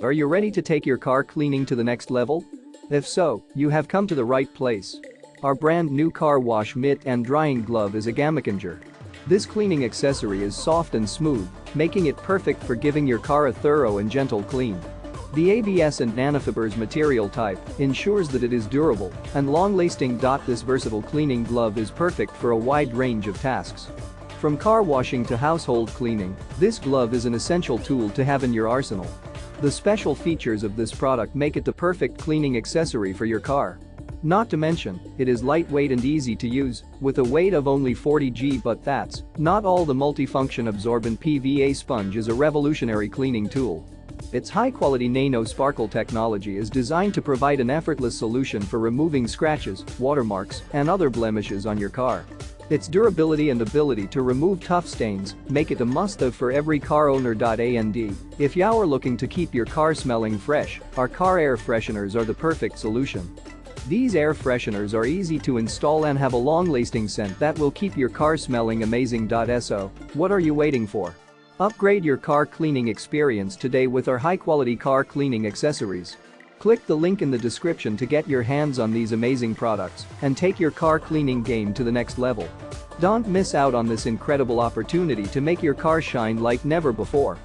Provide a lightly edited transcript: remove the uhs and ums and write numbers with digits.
Are you ready to take your car cleaning to the next level? If so, you have come to the right place. Our brand new car wash mitt and drying glove is a Gamakinger. This cleaning accessory is soft and smooth, making it perfect for giving your car a thorough and gentle clean. The ABS and nanofibers material type ensures that it is durable and long-lasting. This versatile cleaning glove is perfect for a wide range of tasks. From car washing to household cleaning, this glove is an essential tool to have in your arsenal. The special features of this product make it the perfect cleaning accessory for your car. Not to mention, it is lightweight and easy to use, with a weight of only 40 g. But that's not all. The multifunction absorbent PVA sponge is a revolutionary cleaning tool. Its high-quality nano sparkle technology is designed to provide an effortless solution for removing scratches, watermarks, and other blemishes on your car. Its durability and ability to remove tough stains make it a must-have for every car owner. And if you are looking to keep your car smelling fresh, our car air fresheners are the perfect solution. These air fresheners are easy to install and have a long-lasting scent that will keep your car smelling amazing. So, what are you waiting for? Upgrade your car cleaning experience today with our high-quality car cleaning accessories. Click the link in the description to get your hands on these amazing products and take your car cleaning game to the next level. Don't miss out on this incredible opportunity to make your car shine like never before.